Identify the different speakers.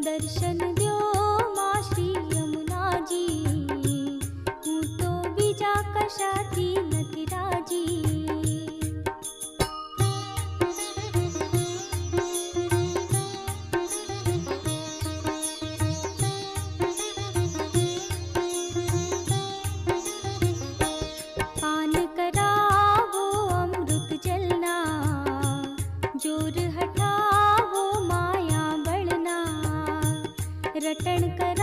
Speaker 1: दर्शन द्यो मां श्री यमुना जी, हूँ तो बीजा कशाथी नथी राजी। पान करावो अमृत जलना, जोर हटावो माया बलना, रटन कर